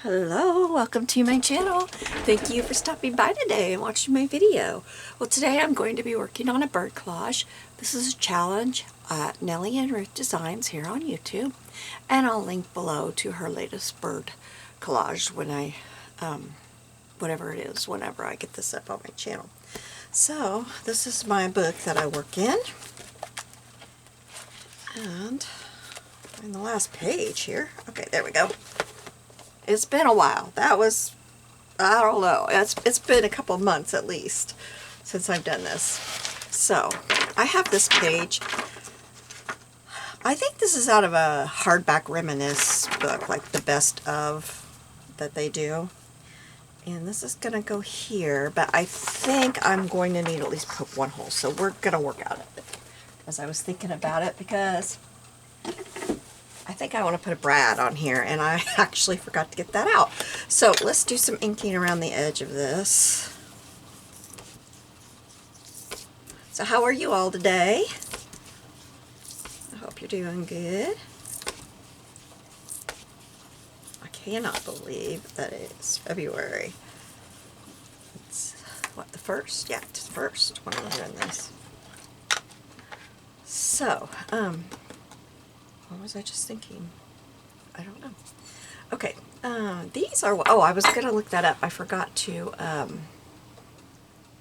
Hello, welcome to my channel. Thank you for stopping by today and watching my video. Well, today I'm going to be working on a bird collage. This is a challenge at Nellie and Ruth Designs here on YouTube, and I'll link below to her latest bird collage when I, whatever it is, whenever I get this up on my channel. So, this is my book that I work in, and in the last page here, okay, there we go. It's been a while. That was, I don't know, it's been a couple of months at least since I've done this. So, I have this page. I think this is out of a hardback reminisce book, like the best of that they do. And this is going to go here, but I think I'm going to need at least poke one hole. So we're going to work out of it. As I was thinking about it, because I think I want to put a brad on here, and I actually forgot to get that out. So let's do some inking around the edge of this. So how are you all today? I hope you're doing good. I cannot believe that it's February. It's, what, the 1st? Yeah, it's the 1st when I'm doing this. So, what was I just thinking? I don't know. Okay, these are, oh, I was going to look that up. I forgot to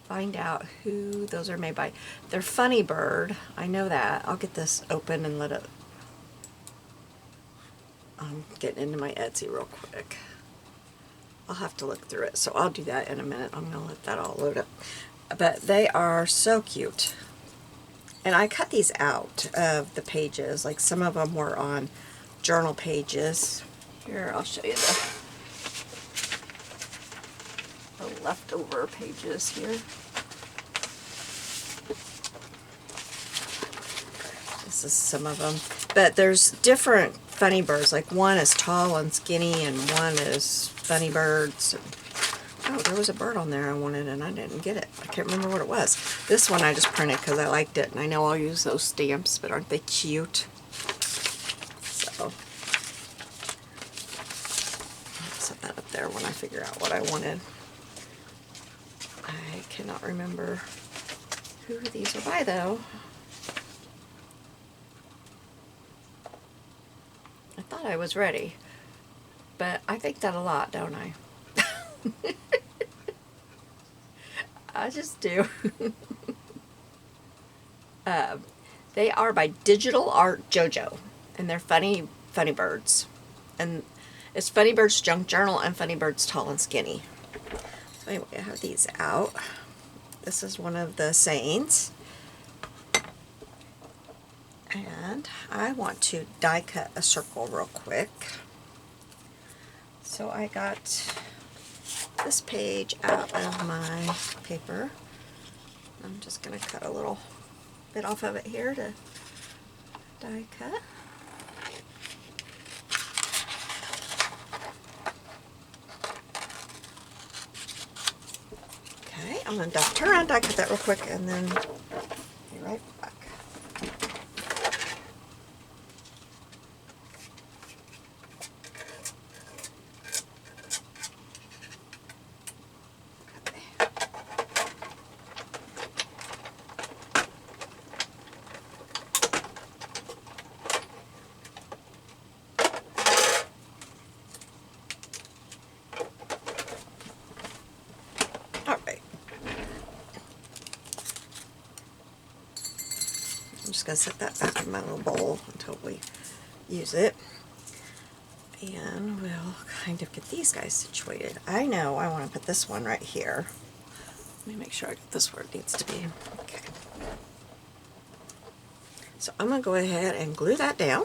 find out who those are made by. They're Funny Bird. I know that. I'll get this open and let it, I'm getting into my Etsy real quick. I'll have to look through it, so I'll do that in a minute. I'm going to let that all load up. But they are so cute. And I cut these out of the pages. Like some of them were on journal pages. Here, I'll show you the leftover pages here. This is some of them. But there's different funny birds. Like one is tall and skinny, and one is funny birds. Oh, there was a bird on there I wanted, and I didn't get it. I can't remember what it was. This one I just printed because I liked it, and I know I'll use those stamps, but aren't they cute? So, I'll set that up there when I figure out what I wanted. I cannot remember who these are by, though. I thought I was ready, but I think that a lot, don't I? I just do. They are by Digital Art JoJo, and they're funny birds. And it's Funny Birds Junk Journal and Funny Birds Tall and Skinny. So anyway, I have these out. This is one of the sayings. And I want to die cut a circle real quick. So I got this page out of my paper. I'm just going to cut a little bit off of it here to die cut. Okay, I'm going to turn around, die cut that real quick, and then be right back. I'm just going to set that back in my little bowl until we use it. And we'll kind of get these guys situated. I know I want to put this one right here. Let me make sure I get this where it needs to be. Okay. So I'm going to go ahead and glue that down.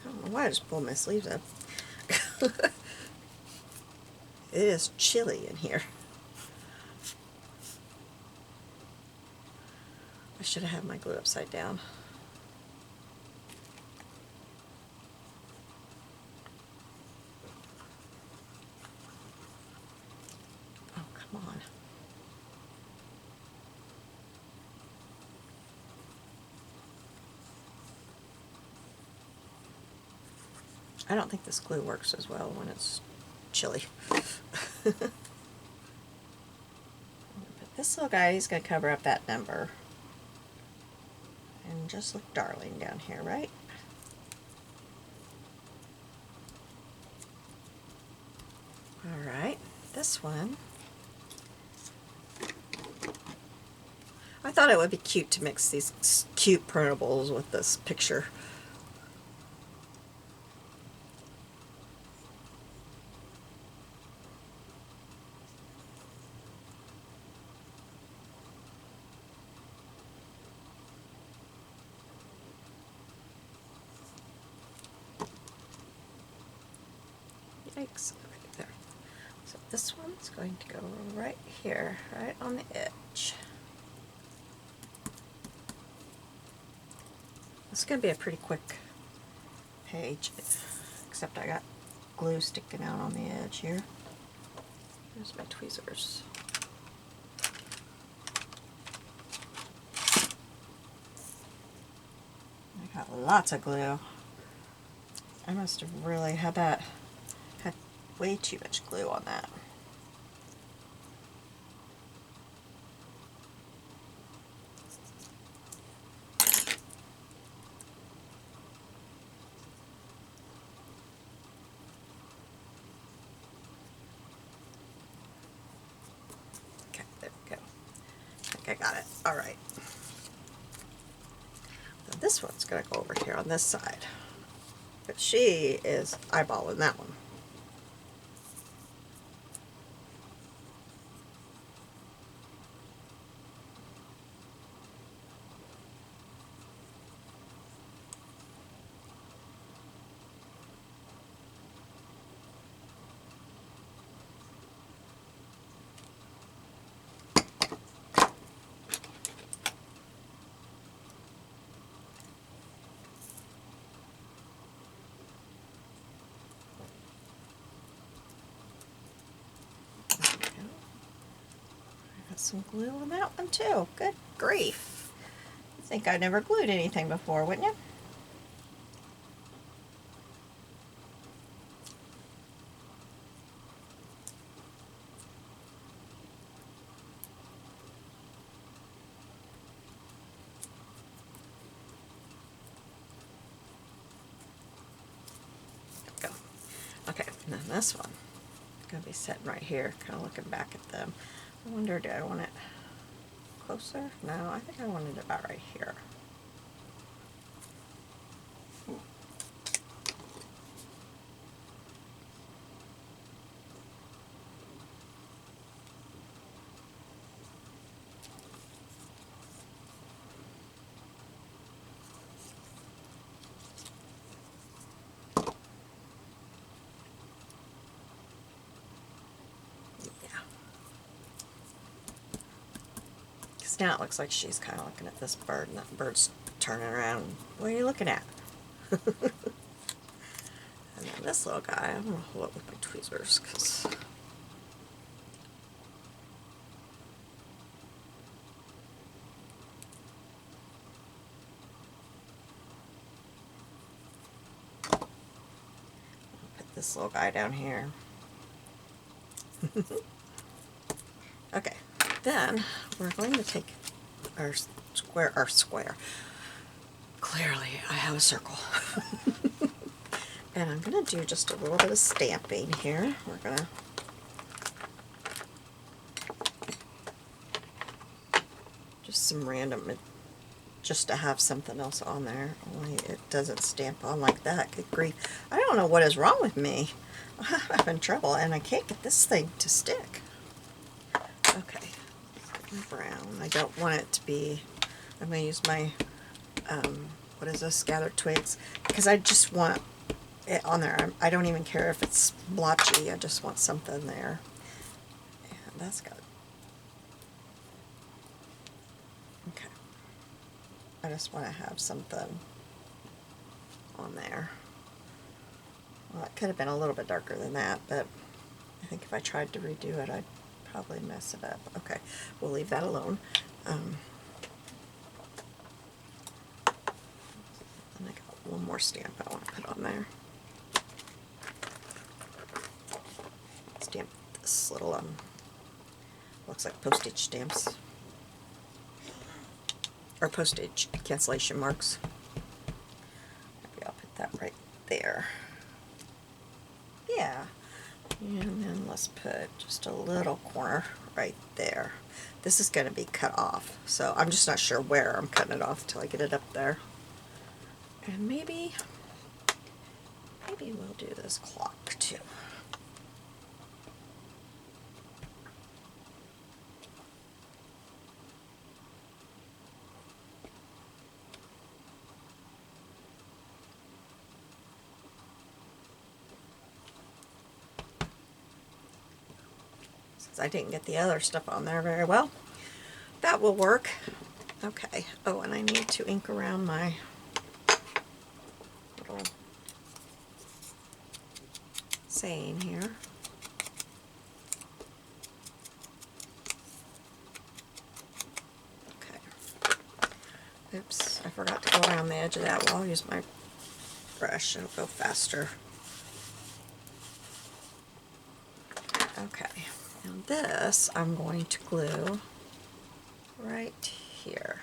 I don't know why I just pulled my sleeves up. It is chilly in here. I should have had my glue upside down. Oh, come on. I don't think this glue works as well when it's chilly. But this little guy, he's going to cover up that number. And just look darling down here, right? Alright, this one. I thought it would be cute to mix these cute printables with this picture. Yikes, right there. So this one's going to go right here, right on the edge. This is going to be a pretty quick page, except I got glue sticking out on the edge here. There's my tweezers. I got lots of glue. I must have really had way too much glue on that. Okay, there we go. I think I got it. All right. Now this one's going to go over here on this side. But she is eyeballing that one. Some glue on that one too. Good grief. I think I never glued anything before, wouldn't you? There we go. Okay, and then this one is going to be sitting right here, kind of looking back at them. I wonder, do I want it closer? No, I think I want it about right here. Now it looks like she's kind of looking at this bird, and that bird's turning around. What are you looking at? And then this little guy, I'm going to hold it with my tweezers because I'll put this little guy down here. Okay. Then we're going to take our square. Clearly I have a circle. And I'm going to do just a little bit of stamping here. We're going to just some random, just to have something else on there, only it doesn't stamp on like that. Good grief. I don't know what is wrong with me. I'm having trouble and I can't get this thing to stick. Okay. Brown. I don't want it to be, I'm going to use my, what is this, gathered twigs, because I just want it on there. I don't even care if it's blotchy, I just want something there. And that's got, okay. I just want to have something on there. Well, it could have been a little bit darker than that, but I think if I tried to redo it, I'd probably mess it up. Okay, we'll leave that alone. And I got one more stamp I want to put on there. this little, looks like postage stamps. Or postage cancellation marks. Maybe I'll put that right there. Yeah. And then let's put just a little corner right there. This is going to be cut off, so I'm just not sure where I'm cutting it off until I get it up there. And maybe we'll do this clock too. I didn't get the other stuff on there very well. That will work. Okay. Oh, and I need to ink around my little saying here. Okay. Oops, I forgot to go around the edge of that. Well, I'll use my brush. It'll go faster. Okay. Now this I'm going to glue right here.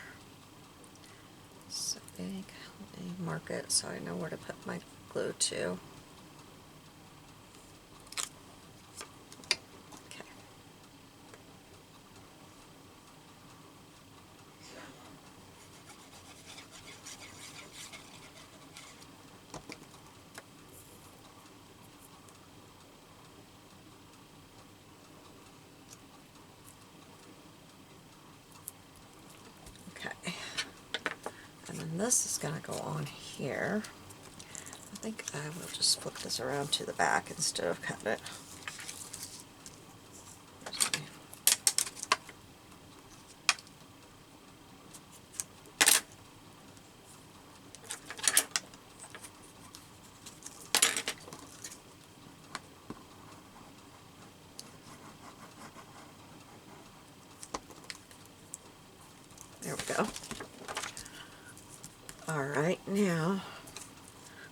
So let me mark it so I know where to put my glue to. Okay. Okay, and then this is going to go on here. I think I will just flip this around to the back instead of cut it. There we go. Alright, now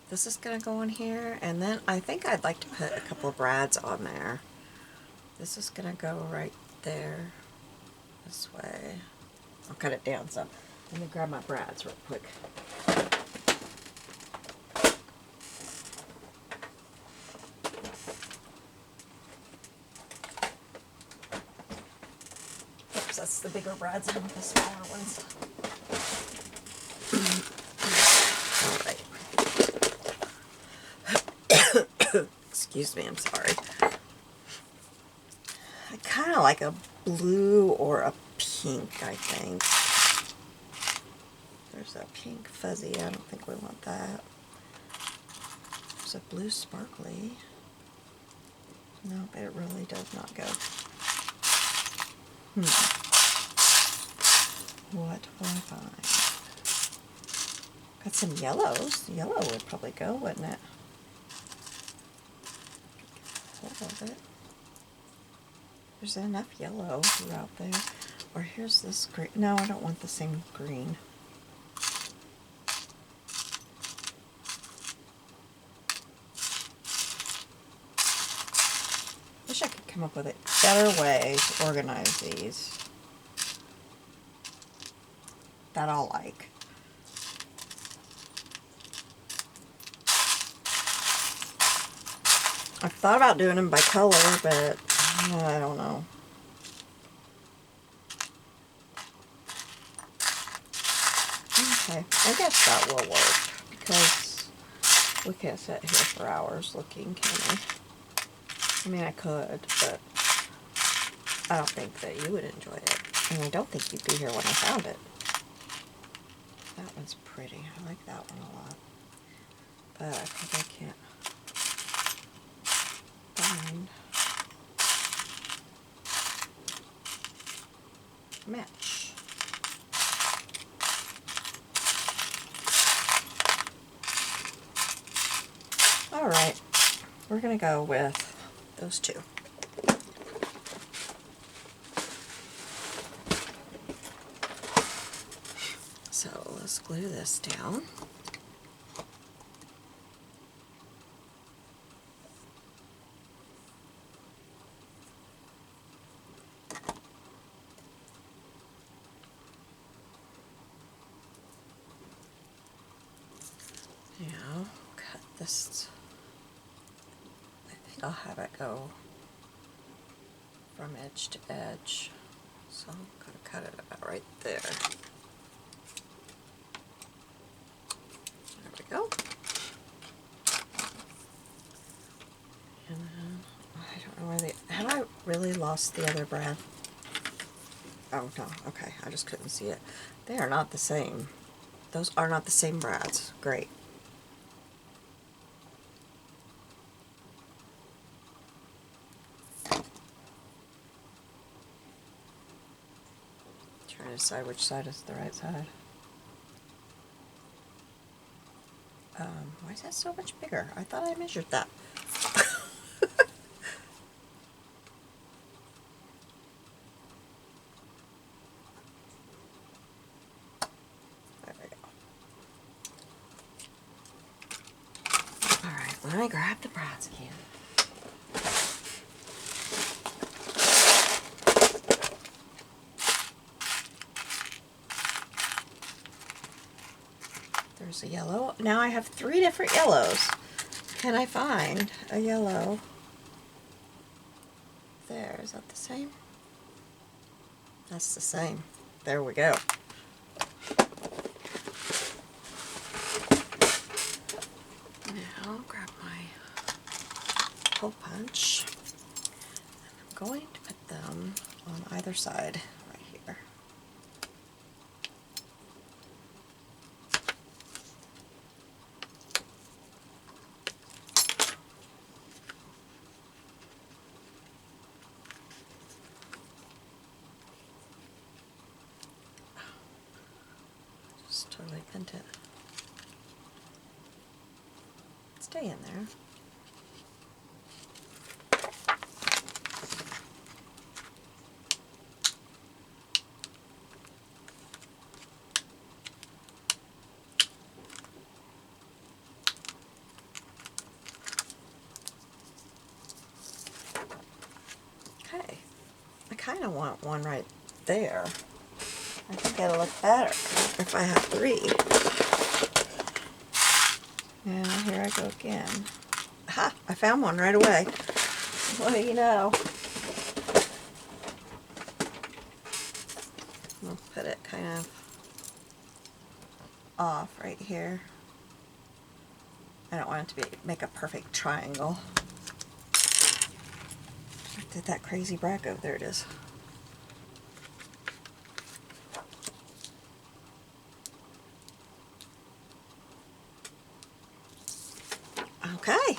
this is going to go in here, and then I think I'd like to put a couple of brads on there. This is going to go right there, this way. I'll cut it down some. Let me grab my brads real quick. Oops, that's the bigger brads and the smaller ones. Excuse me, I'm sorry. I kind of like a blue or a pink, I think. There's that pink fuzzy. I don't think we want that. There's a blue sparkly. No, it really does not go. What will I find? Got some yellows. Yellow would probably go, wouldn't it? Of it. There's enough yellow throughout there. Or here's this green. No, I don't want the same green. Wish I could come up with a better way to organize these that I'll like. I've thought about doing them by color, but I don't know. Okay, I guess that will work, because we can't sit here for hours looking, can we? I mean, I could, but I don't think that you would enjoy it. And I don't think you'd be here when I found it. That one's pretty. I like that one a lot. But I think I can't find match. Alright, we're going to go with those two. So let's glue this down. Now, cut this. I think I'll have it go from edge to edge. So I'm going to cut it about right there. There we go. And then, I don't know where have I really lost the other brad? Oh no, okay, I just couldn't see it. They are not the same. Those are not the same brads. Great. Trying to decide which side is the right side. Why is that so much bigger? I thought I measured that. There we go. Alright, let me grab the brads again. There's a yellow. Now I have 3 different yellows. Can I find a yellow? There, is that the same? That's the same. There we go. Now grab my hole punch. I'm going to put them on either side right here. Just totally bent it. Stay in there. Okay, I kind of want one right there. I think it'll look better if I have 3. Now here I go again. Ha! I found one right away. What do you know? I'll put it kind of off right here. I don't want it to make a perfect triangle. I did that crazy brad go. There it is. Okay.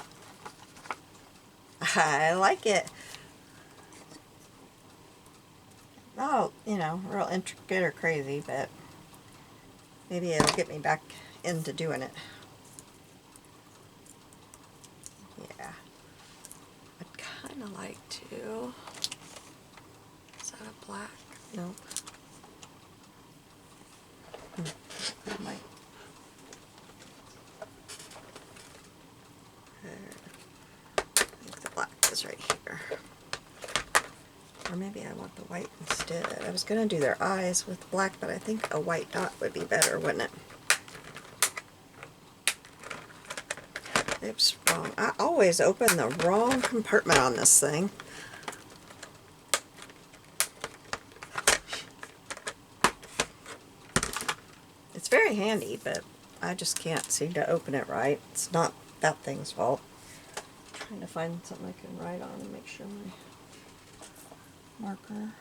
I like it. Not, you know, real intricate or crazy, but maybe it'll get me back into doing it. Yeah. I'd kind of like to... Is that a black? Nope. That might... I think the black is right here. Or maybe I want the white instead. I was going to do their eyes with black, but I think a white dot would be better, wouldn't it? Oops, wrong. I always open the wrong compartment on this thing. It's very handy, but I just can't seem to open it right. It's not that thing's fault. I'm trying to find something I can write on and make sure my marker.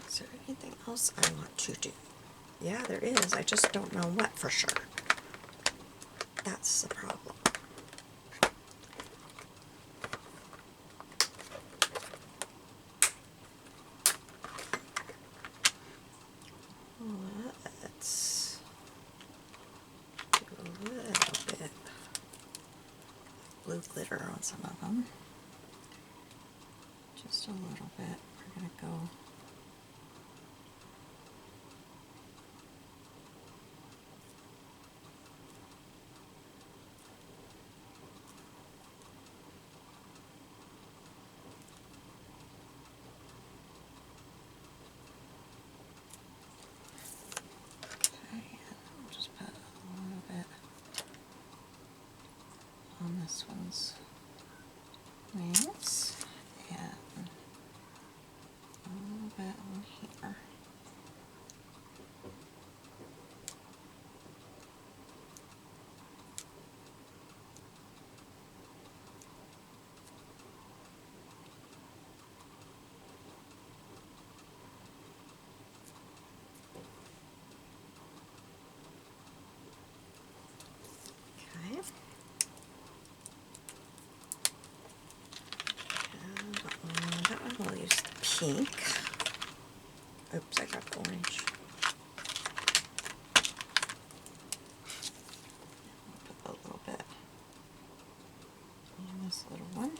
Is there anything else I want to do? Yeah, there is. I just don't know what for sure. That's the problem. glue glitter on some of them. Just a little bit. We're going to go on this one's wings and a little bit on here. Okay. That one we'll use the pink. Oops, I got the orange. I'll put a little bit on this little one.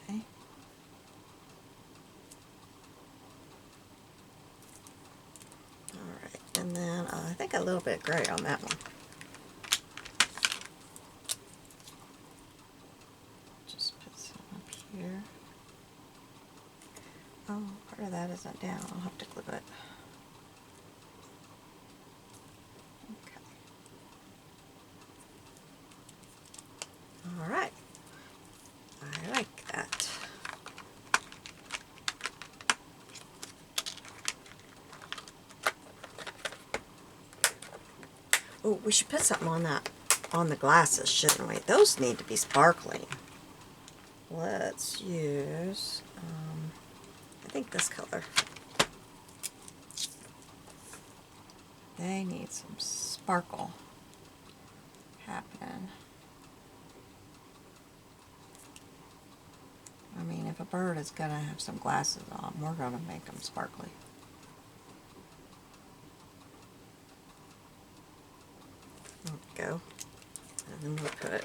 Okay. Alright, and then I think a little bit gray on that one. Just put some up here. Oh, part of that isn't down. I'll have to glue it. Okay. Alright. I like that. Oh, we should put something on that, on the glasses, shouldn't we? Those need to be sparkling. Let's use, I think this color. They need some sparkle happening. I mean, if a bird is going to have some glasses on, we're going to make them sparkly. There we go. And then we'll put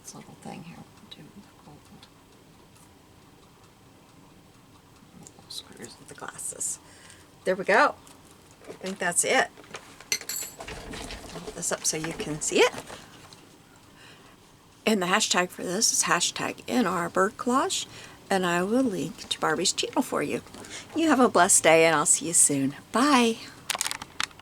this little thing here. We'll do gold. Little screws with the glasses. There we go. I think that's it. Hold this up so you can see it. And the hashtag for this is hashtag #NRBirdCollage. And I will link to Barbie's channel for you. You have a blessed day, and I'll see you soon. Bye.